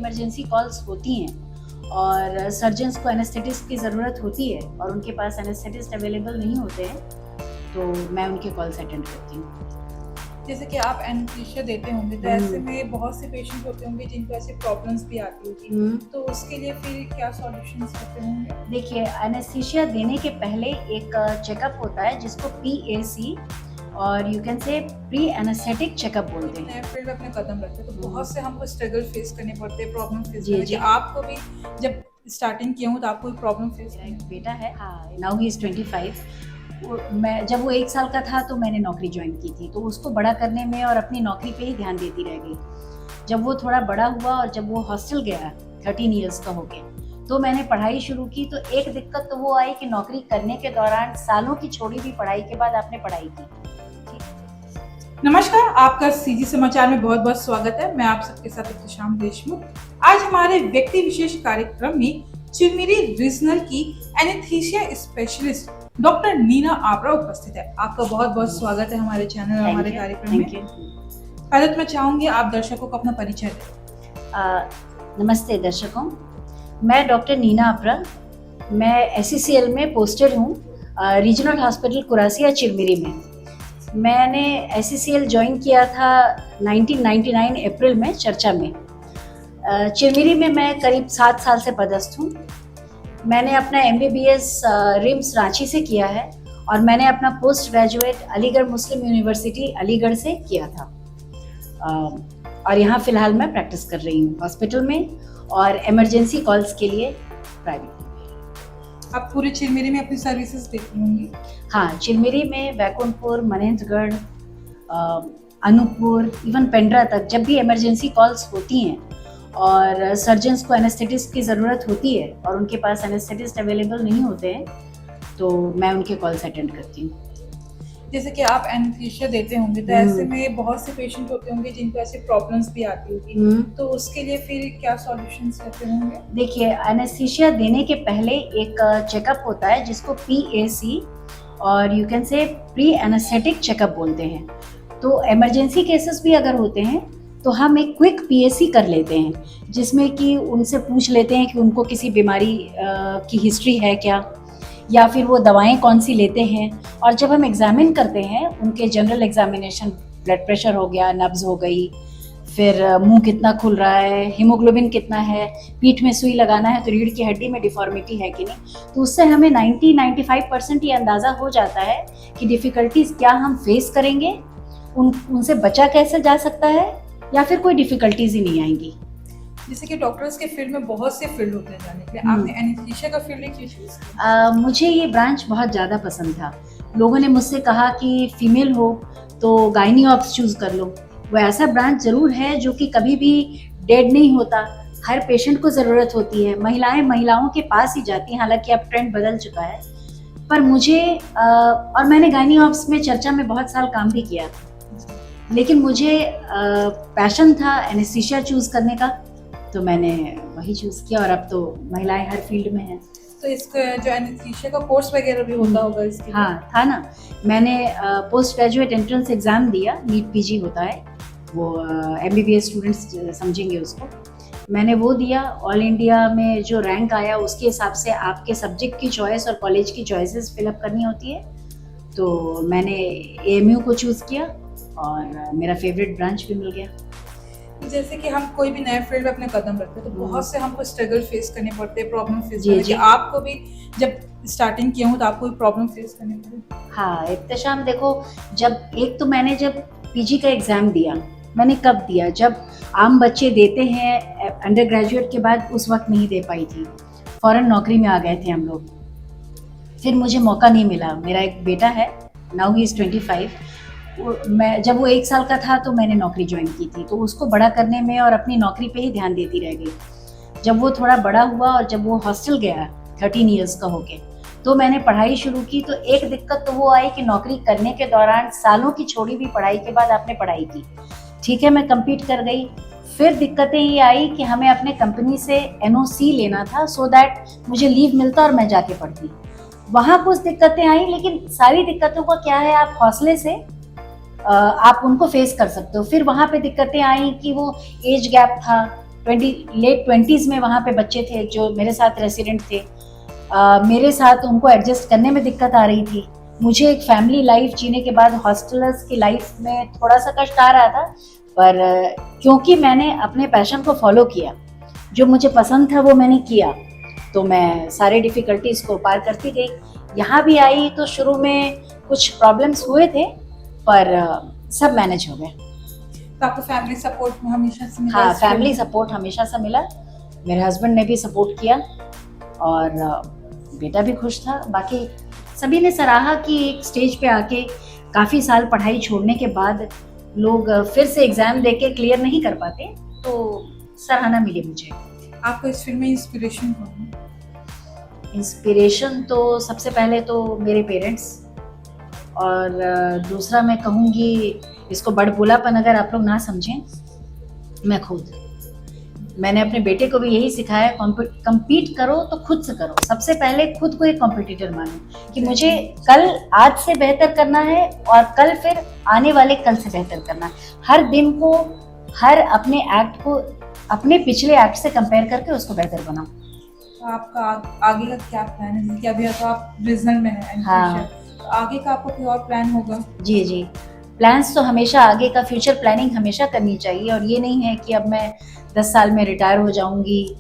Emergency calls होती हैं और सर्जन्स को एनेस्थेटिस्ट की ज़रूरत होती है और उनके पास एनेस्थेटिस्ट अवेलेबल नहीं होते हैं, तो मैं उनके कॉल्स अटेंड करती हूँ। जैसे कि आप एनेस्थीसिया देते होंगे तो ऐसे में बहुत से पेशेंट होते होंगे जिनको ऐसी प्रॉब्लम्स भी आती होगी, तो उसके लिए फिर क्या सॉल्यूशंस होते होंगे? देखिए, एनेस्थीसिया देने के पहले एक चेकअप होता है जिसको PAC और you can say pre anaesthetic checkup बोलते हैं। नए फील्ड में अपने कदम रखते हैं तो बहुत से हमको स्ट्रगल फेस करने पड़ते हैं, प्रॉब्लम फेस जी, करने जी। कि आपको भी जब स्टार्टिंग किया हूँ तो आपको भी प्रॉब्लम फेस मेरा करनी एक बेटा है, नाउ ही इज़ 25। जब वो 1 साल का था तो मैंने नौकरी ज्वाइन की थी, तो उसको बड़ा करने में और अपनी नौकरी पे ही ध्यान देती रह गई। जब वो थोड़ा बड़ा हुआ और जब वो हॉस्टल गया 13 इयर्स का होके, तो मैंने पढ़ाई शुरू की। तो एक दिक्कत तो वो आई कि नौकरी करने के दौरान सालों की छोड़ी हुई पढ़ाई के बाद आपने पढ़ाई की। नमस्कार, आपका सीजी समाचार में बहुत बहुत स्वागत है। मैं आप सबके साथ इब्तिशाम देशमुख। आज हमारे व्यक्ति विशेष कार्यक्रम में चिरमिरी रीजनल की एनेस्थीसिया स्पेशलिस्ट डॉक्टर नीना आबरा उपस्थित है। आपका बहुत बहुत स्वागत है हमारे चैनल और हमारे कार्यक्रम में। पहले तो मैं चाहूंगी आप दर्शकों को अपना परिचय दें। नमस्ते दर्शकों, मैं डॉक्टर नीना आबरा, मैं SCCL में पोस्टेड हूँ, रीजनल हॉस्पिटल कुरासिया चिरमिरी में। मैंने SCCL ज्वाइन किया था 1999 अप्रैल में चर्चा में। चिरमिरी में मैं करीब 7 साल से पदस्थ हूँ। मैंने अपना MBBS रिम्स रांची से किया है और मैंने अपना पोस्ट ग्रेजुएट अलीगढ़ मुस्लिम यूनिवर्सिटी अलीगढ़ से किया था। और यहाँ फ़िलहाल मैं प्रैक्टिस कर रही हूँ हॉस्पिटल में और इमरजेंसी कॉल्स के लिए प्राइवेट। आप पूरे चिरमिरी में अपनी सर्विसेज देती होंगी? हाँ, चिरमिरी में बैकुंठपुर, मनेंद्रगढ़, अनूपपुर, इवन पेंड्रा तक जब भी इमरजेंसी कॉल्स होती हैं और सर्जन्स को एनेस्थेटिस्ट की ज़रूरत होती है और उनके पास एनेस्थेटिस्ट अवेलेबल नहीं होते हैं, तो मैं उनके कॉल्स अटेंड करती हूँ। जैसे कि आप एनेस्थीसिया देते होंगे तो ऐसे में बहुत से पेशेंट होते होंगे जिनको ऐसी प्रॉब्लम्स भी आती होगी, तो उसके लिए फिर क्या सॉल्यूशंस रहते होंगे? देखिए, एनेस्थीसिया देने के पहले एक चेकअप होता है जिसको PAC और you can say pre anaesthetic checkup बोलते हैं। तो इमरजेंसी केसेस भी अगर होते हैं तो हम एक क्विक PAC कर लेते हैं, जिसमें कि उनसे पूछ लेते हैं कि उनको किसी बीमारी की हिस्ट्री है क्या, या फिर वो दवाएं कौन सी लेते हैं। और जब हम एग्जामिन करते हैं उनके जनरल एग्जामिनेशन, ब्लड प्रेशर हो गया, नब्ज हो गई, फिर मुंह कितना खुल रहा है, हीमोग्लोबिन कितना है, पीठ में सुई लगाना है तो रीढ़ की हड्डी में डिफॉर्मिटी है कि नहीं, तो उससे हमें 90-95% ये अंदाज़ा हो जाता है कि डिफ़िकल्टीज़ क्या हम फेस करेंगे, उनसे बचा कैसे जा सकता है, या फिर कोई डिफ़िकल्टीज़ ही नहीं आएंगी। जैसे कि डॉक्टर्स के फील्ड में बहुत से फील्ड होते हैं जाने के लिए, आपने एनेस्थीसिया का फील्ड क्यों चूज किया? मुझे ये ब्रांच बहुत ज़्यादा पसंद था। लोगों ने मुझसे कहा कि फीमेल हो तो गायनी ऑप्स चूज़ कर लो। वो ऐसा ब्रांच ज़रूर है जो कि कभी भी डेड नहीं होता, हर पेशेंट को ज़रूरत होती है, महिलाएं महिलाओं के पास ही जाती हैं, हालांकि अब ट्रेंड बदल चुका है। पर मुझे और मैंने गायनी ऑप्स में चर्चा में बहुत साल काम भी किया, लेकिन मुझे पैशन था एनेस्थीसिया चूज़ करने का, तो मैंने वही चूज़ किया और अब तो महिलाएं हर फील्ड में हैं। तो इसका जो एनेस्थीसिया का कोर्स वगैरह भी होता होगा इसके? हाँ, था ना। मैंने पोस्ट ग्रेजुएट एंट्रेंस एग्ज़ाम दिया, नीट PG होता है वो, MBBS स्टूडेंट्स समझेंगे उसको। मैंने वो दिया, ऑल इंडिया में जो रैंक आया उसके हिसाब से आपके सब्जेक्ट की चॉइस और कॉलेज की चॉइसेस फिलअप करनी होती है, तो मैंने AMU को चूज़ किया और मेरा फेवरेट ब्रांच भी मिल गया। जैसे कि हम कोई भी नए फील्ड में अपने कदम रखते हैं तो बहुत से हमको स्ट्रगल फेस करने पड़ते हैं, प्रॉब्लम फेस करने पड़ते हैं। आपको भी जब स्टार्टिंग किया हूँ तो आपको भी प्रॉब्लम फेस करने पड़े? हाँ, इब्तिशाम देखो, जब मैंने PG का एग्ज़ाम दिया, मैंने कब दिया, जब आम बच्चे देते हैं अंडर ग्रेजुएट के बाद, उस वक्त नहीं दे पाई थी, फ़ौरन नौकरी में आ गए थे हम लोग। फिर मुझे मौका नहीं मिला। मेरा एक बेटा है, नाउ ही इज़ 25। जब वो 1 साल का था तो मैंने नौकरी ज्वाइन की थी, तो उसको बड़ा करने में और अपनी नौकरी पे ही ध्यान देती रह गई। जब वो थोड़ा बड़ा हुआ और जब वो हॉस्टल गया 13 इयर्स का होके, तो मैंने पढ़ाई शुरू की। तो एक दिक्कत तो वो आई कि नौकरी करने के दौरान सालों की छोड़ी हुई पढ़ाई के बाद आपने पढ़ाई की, ठीक है, मैं कम्पीट कर गई। फिर दिक्कतें ये आई कि हमें अपने कंपनी से NOC लेना था, सो दैट मुझे लीव मिलता और मैं जाके पढ़ती। वहाँ कुछ दिक्कतें आई, लेकिन सारी दिक्कतों का क्या है, आप हौसले से आप उनको फेस कर सकते हो। फिर वहाँ पे दिक्कतें आई कि वो एज गैप था, लेट 20s में वहाँ पे बच्चे थे जो मेरे साथ रेसिडेंट थे। मेरे साथ उनको एडजस्ट करने में दिक्कत आ रही थी। मुझे एक फैमिली लाइफ जीने के बाद हॉस्टलर्स की लाइफ में थोड़ा सा कष्ट आ रहा था, पर क्योंकि मैंने अपने पैशन को फॉलो किया, जो मुझे पसंद था वो मैंने किया, तो मैं सारे डिफ़िकल्टीज़ को पार करती गई। यहाँ भी आई तो शुरू में कुछ प्रॉब्लम्स हुए थे, पर सब मैनेज हो गए। तो आपको फैमिली सपोर्ट में हमेशा से मिला? हाँ, फैमिली सपोर्ट हमेशा से मिला। मेरे हस्बैंड ने भी सपोर्ट किया और बेटा भी खुश था। बाकी सभी ने सराहा कि एक स्टेज पे आके काफ़ी साल पढ़ाई छोड़ने के बाद लोग फिर से एग्ज़ाम देके क्लियर नहीं कर पाते, तो सराहना मिली मुझे। आपको इस फिल्म में इंस्पिरेशन कौन है? इंस्पिरेशन तो सबसे पहले तो मेरे पेरेंट्स, और दूसरा मैं कहूँगी, इसको बड़बोलापन अगर आप लोग ना समझें, मैं खुद। मैंने अपने बेटे को भी यही सिखाया, कम्पीट करो तो खुद से करो। सबसे पहले खुद को एक कॉम्पिटिटर मानो कि मुझे कल आज से बेहतर करना है और कल फिर आने वाले कल से बेहतर करना है। हर दिन को, हर अपने एक्ट को अपने पिछले एक्ट से कंपेयर करके उसको बेहतर बनाओ। तो आपका आगे का क्या प्लान है? जैसे कि अभी तो आप रीजनल में हैं, हाँ। तो आगे का आपका कोई और प्लान होगा? जी जी, प्लान्स तो हमेशा, आगे का फ्यूचर प्लानिंग हमेशा करनी चाहिए। और ये नहीं है कि अब मैं 10 साल में रिटायर हो जाऊंगी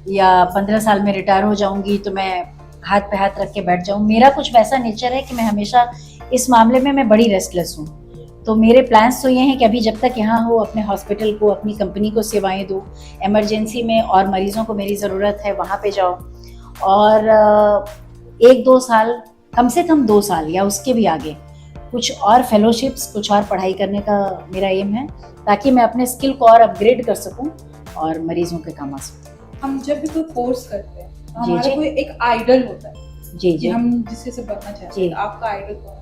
या 15 साल में रिटायर हो जाऊंगी तो मैं हाथ पे हाथ रख के बैठ जाऊं। मेरा कुछ वैसा नेचर है कि मैं हमेशा इस मामले में मैं बड़ी रेस्टलेस हूँ। तो मेरे प्लान्स तो ये हैं कि अभी जब तक यहाँ हो, अपने हॉस्पिटल को, अपनी कंपनी को सेवाएं दो, इमरजेंसी में और मरीजों को मेरी ज़रूरत है वहाँ पे जाओ, और 1-2 साल, कम से कम 2 साल या उसके भी आगे कुछ और फेलोशिप्स, कुछ और पढ़ाई करने का मेरा एम है, ताकि मैं अपने स्किल को और अपग्रेड कर सकूं और मरीजों के काम आ सकूं। हम जब भी कोई कोर्स करते हैं तो जी, हमारा जी। कोई एक आइडल होता है जी कि जी। हम जिससे से बनना चाहते जी। हैं। आपका आइडल कौन है?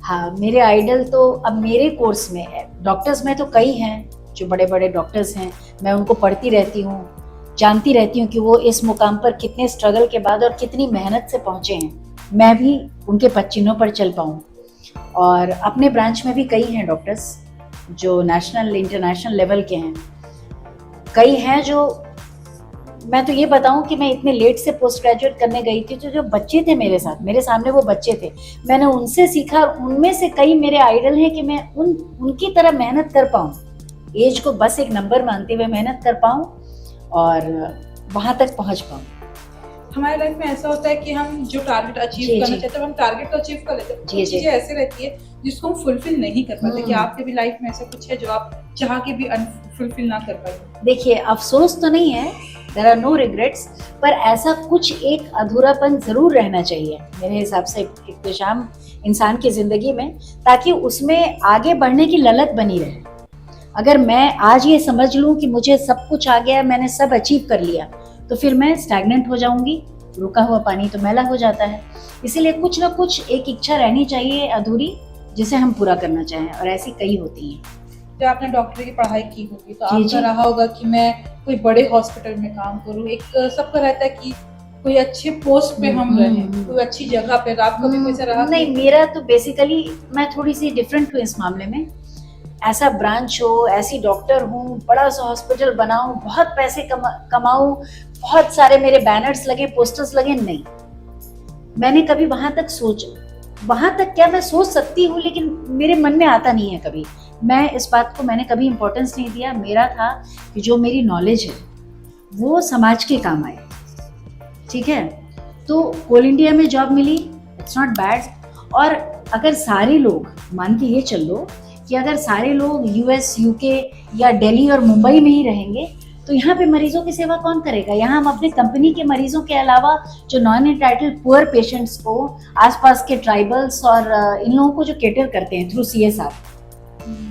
हाँ, मेरे आइडल तो अब मेरे कोर्स में है, डॉक्टर्स में तो कई हैं जो बड़े बड़े डॉक्टर्स हैं। मैं उनको पढ़ती रहती हूँ, जानती रहती हूँ कि वो इस मुकाम पर कितने स्ट्रगल के बाद और कितनी मेहनत से पहुँचे हैं। मैं भी उनके पदचिह्नों पर चल पाऊँ। और अपने ब्रांच में भी कई हैं डॉक्टर्स जो नेशनल इंटरनेशनल लेवल के हैं। कई हैं जो, मैं तो ये बताऊं कि मैं इतने लेट से पोस्ट ग्रेजुएट करने गई थी, तो जो बच्चे थे मेरे साथ, मेरे सामने वो बच्चे थे, मैंने उनसे सीखा। उनमें से कई मेरे आइडल हैं कि मैं उनकी तरह मेहनत कर पाऊं, एज को बस एक नंबर मानते हुए मेहनत कर पाऊं और वहां तक पहुंच पाऊं। हमारे लाइफ में ऐसा होता है कि हम जो टारगेट अचीव जी, करना जी। चाहते हैं, हम टारगेट तो अचीव कर लेते हैं, जी, कुछ जी। चीजें ऐसी रहती है जिसको हम फुलफिल नहीं कर पाते। कि हम्म। आपके भी लाइफ में ऐसा कुछ है जो आप चाह के भी फुलफिल ना कर पाए? देखिए, अफसोस तो नहीं है, देयर आर नो रिग्रेट्स, पर ऐसा कुछ एक अधूरापन जरूर रहना चाहिए मेरे हिसाब से इख्तिशाम इंसान की जिंदगी में, ताकि उसमें आगे बढ़ने की ललक बनी रहे। अगर मैं आज ये समझ लूं कि मुझे सब कुछ आ गया, मैंने सब अचीव कर लिया, तो फिर मैं स्टैग्नेंट हो जाऊंगी। रुका हुआ पानी तो मैला हो जाता है। इसीलिए कुछ ना कुछ एक इच्छा रहनी चाहिए अधूरी, जिसे हम पूरा करना चाहें, और ऐसी कई होती हैं। जब आपने डॉक्टरी की पढ़ाई की होगी तो जी, आपका जी। रहा होगा कि मैं कोई बड़े हॉस्पिटल में काम करूं। एक सबका रहता है कि कोई अच्छे पोस्ट पे हम रहें, कोई अच्छी जगह पे। तो आपका भी कोई ऐसा रहा? नहीं, मेरा तो बेसिकली, मैं थोड़ी सी डिफरेंट हूँ इस मामले में। ऐसा ब्रांच हो, ऐसी डॉक्टर हूँ, बड़ा सा हॉस्पिटल बनाऊं, बहुत पैसे कमाऊं, बहुत सारे मेरे बैनर्स लगे, पोस्टर्स लगे, नहीं। मैंने कभी वहां तक क्या मैं सोच सकती हूँ, लेकिन मेरे मन में आता नहीं है कभी। मैं इस बात को, मैंने कभी इम्पोर्टेंस नहीं दिया। मेरा था कि जो मेरी नॉलेज है वो समाज के काम आए, ठीक है। तो कोल इंडिया में जॉब मिली, इट्स नॉट बैड। और अगर सारे लोग, मान के ये चल लो कि अगर सारे लोग यूएस, यूके या दिल्ली और मुंबई में ही रहेंगे, तो यहाँ पे मरीजों की सेवा कौन करेगा? यहाँ हम अपने कंपनी के मरीजों के अलावा जो नॉन एंटाइटल्ड पुअर पेशेंट्स को, आसपास के ट्राइबल्स और इन लोगों को जो केटर करते हैं थ्रू CSR,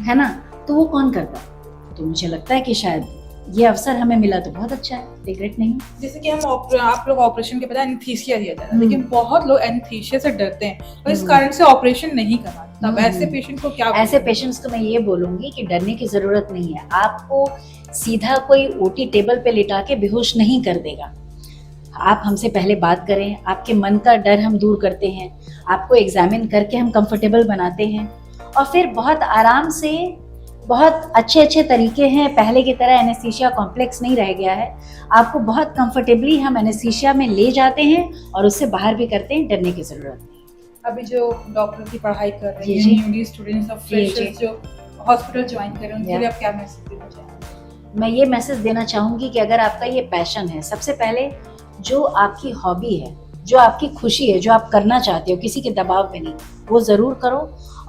है ना, तो वो कौन करता? तो मुझे लगता है कि शायद ये अवसर हमें मिला तो बहुत अच्छा है, रिग्रेट नहीं। जैसे कि आप लोग ऑपरेशन के बाद एनेस्थीसिया दिया जाता है, लेकिन बहुत लोग एनेस्थीसिया से डरते हैं और इस कारण से ऑपरेशन नहीं करवाते। तब ऐसे पेशेंट को क्या ऐसे पेशेंट्स को मैं ये बोलूंगी कि डरने की जरूरत नहीं है। आपको सीधा कोई OT टेबल पे लिटा के बेहोश नहीं कर देगा। आप हमसे पहले बात करें, आपके मन का डर हम दूर करते हैं, आपको एग्जामिन करके हम कंफर्टेबल बनाते हैं, और फिर बहुत आराम से बहुत अच्छे अच्छे तरीके हैं, पहले की तरह एनेस्थीसिया कॉम्प्लेक्स नहीं रह गया है। आपको बहुत कंफर्टेबली हम एनेस्थीसिया में ले जाते हैं और उससे बाहर भी करते हैं, डरने की ज़रूरत नहीं। अभी जो डॉक्टर की पढ़ाई कर रहे हैं, जी। न्यूली स्टूडेंट्स और फ्रेशर्स जो हॉस्पिटल ज्वाइन कर रहे हैं, उनके लिए आप क्या मैसेज देना चाहेंगे? मैं ये मैसेज देना चाहूँगी कि अगर आपका ये पैशन है, सबसे पहले जो आपकी हॉबी है, जो आपकी खुशी है, जो आप करना चाहते हो, किसी के दबाव में नहीं, वो ज़रूर करो।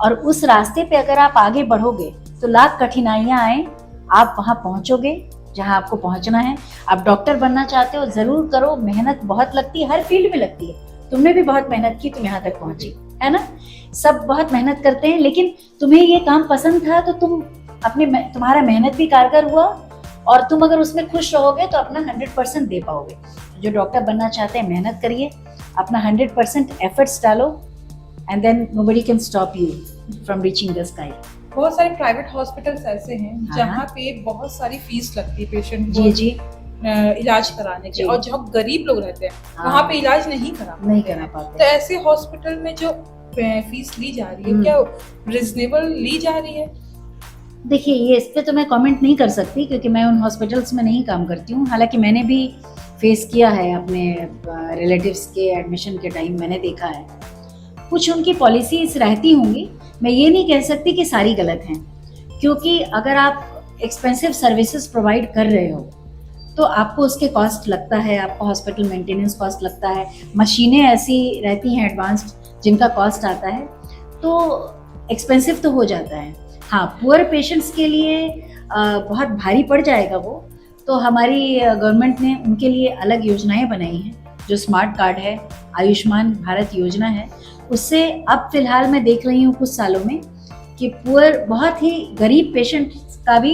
और उस रास्ते पे अगर आप आगे बढ़ोगे तो लाख कठिनाइयाँ आए, आप वहाँ पहुँचोगे जहाँ आपको पहुँचना है। आप डॉक्टर बनना चाहते हो, ज़रूर करो। मेहनत बहुत लगती है, हर फील्ड में लगती है। तुमने भी बहुत मेहनत की, तुम यहाँ तक पहुँची, है ना? सब बहुत मेहनत करते हैं, लेकिन तुम्हें ये काम पसंद था तो तुम्हारा मेहनत भी कारगर हुआ, और तुम अगर उसमें खुश रहोगे तो अपना 100% दे पाओगे। जो डॉक्टर बनना चाहते हैं, मेहनत करिए, अपना 100% एफर्ट्स डालो, and then nobody can stop you from reaching the sky. बहुत सारे प्राइवेट हॉस्पिटल्स ऐसे हैं हाँ। जहाँ पे बहुत सारी फीस लगती है पेशेंट को जी जी, इलाज कराने की, जी। और जहाँ गरीब लोग रहते हैं हाँ। वहाँ पे इलाज नहीं करा करा तो पाते। ऐसे हॉस्पिटल में जो फीस ली जा रही है, क्या रिजनेबल ली जा रही है? देखिए, ये इस पे तो मैं कमेंट नहीं कर सकती, क्योंकि मैं उन हॉस्पिटल्स में नहीं काम करती हूँ। हालांकि मैंने भी फेस किया है अपने रिलेटिव्स के एडमिशन के टाइम, मैंने देखा है कुछ उनकी पॉलिसीज रहती होंगी। मैं ये नहीं कह सकती कि सारी गलत हैं, क्योंकि अगर आप एक्सपेंसिव सर्विसेज प्रोवाइड कर रहे हो तो आपको उसके कॉस्ट लगता है, आपको हॉस्पिटल मेंटेनेंस कॉस्ट लगता है, मशीनें ऐसी रहती हैं एडवांस्ड जिनका कॉस्ट आता है, तो एक्सपेंसिव तो हो जाता है। हाँ, पुअर पेशेंट्स के लिए बहुत भारी पड़ जाएगा वो, तो हमारी गवर्नमेंट ने उनके लिए अलग योजनाएं बनाई हैं। जो स्मार्ट कार्ड है, आयुष्मान भारत योजना है, उससे अब फिलहाल मैं देख रही हूँ कुछ सालों में कि पुअर, बहुत ही गरीब पेशेंट्स का भी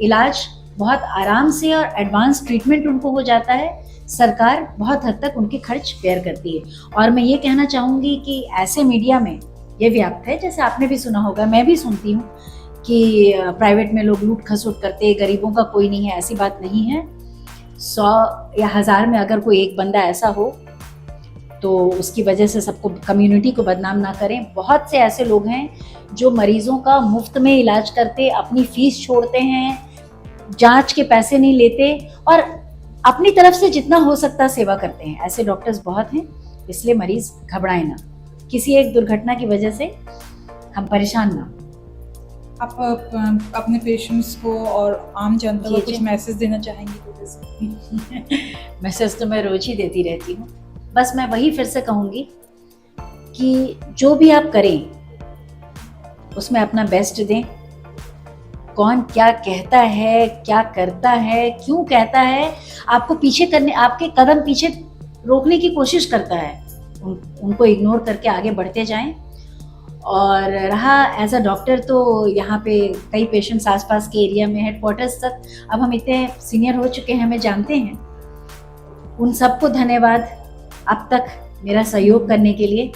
इलाज बहुत आराम से और एडवांस ट्रीटमेंट उनको हो जाता है। सरकार बहुत हद तक उनके खर्च बेयर करती है। और मैं ये कहना चाहूँगी कि ऐसे मीडिया में ये व्याप्त है, जैसे आपने भी सुना होगा, मैं भी सुनती हूँ कि प्राइवेट में लोग लूट खसोट करते हैं, गरीबों का कोई नहीं है। ऐसी बात नहीं है। 100 या 1000 में अगर कोई एक बंदा ऐसा हो तो उसकी वजह से सबको, कम्युनिटी को बदनाम ना करें। बहुत से ऐसे लोग हैं जो मरीजों का मुफ्त में इलाज करते, अपनी फीस छोड़ते हैं, जांच के पैसे नहीं लेते और अपनी तरफ से जितना हो सकता है सेवा करते हैं। ऐसे डॉक्टर्स बहुत हैं, इसलिए मरीज घबराए ना, किसी एक दुर्घटना की वजह से हम परेशान ना। आप अपने पेशेंट्स को और आम जनता को जी, कुछ जी। मैसेज देना चाहेंगी तो दे सकती हैं। मैसेज तो मैं रोज ही देती रहती हूँ। बस मैं वही फिर से कहूँगी कि जो भी आप करें उसमें अपना बेस्ट दें। कौन क्या कहता है, क्या करता है, क्यों कहता है, आपको पीछे करने, आपके कदम पीछे रोकने की कोशिश करता है, उनको इग्नोर करके आगे बढ़ते जाएं। और रहा एज अ डॉक्टर, तो यहाँ पे कई पेशेंट्स आसपास के एरिया में, हेडक्वार्टर्स तक अब हम इतने सीनियर हो चुके हैं, हमें जानते हैं। उन सबको धन्यवाद अब तक मेरा सहयोग करने के लिए।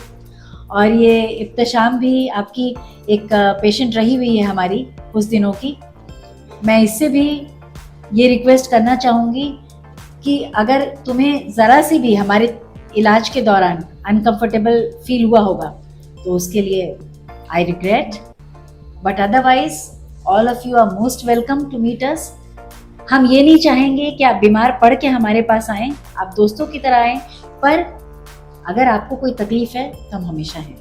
और ये इब्तिशाम भी आपकी एक पेशेंट रही हुई है हमारी कुछ दिनों की। मैं इससे भी ये रिक्वेस्ट करना चाहूँगी कि अगर तुम्हें ज़रा सी भी हमारे इलाज के दौरान अनकंफर्टेबल फील हुआ होगा तो उसके लिए I regret, but otherwise all of you are most welcome to meet us. हम ये नहीं चाहेंगे कि आप बीमार पड़ के हमारे पास आएं, आप दोस्तों की तरह आएं, पर अगर आपको कोई तकलीफ है तो हम हमेशा हैं।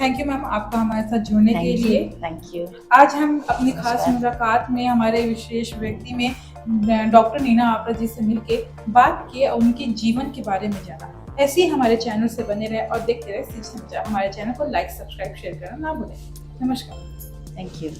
थैंक यू मैम, आपका हमारे साथ जुड़ने के लिए। Thank you. आज हम अपनी खास मुलाकात में हमारे विशेष व्यक्ति में डॉक्टर नीना आपरा जी से मिलके बात की और उनके जीवन के बारे में जाना। ऐसे ही हमारे चैनल से बने रहे और देखते रहे। हमारे चैनल को लाइक, सब्सक्राइब, शेयर करना ना भूलें। नमस्कार। Thank you.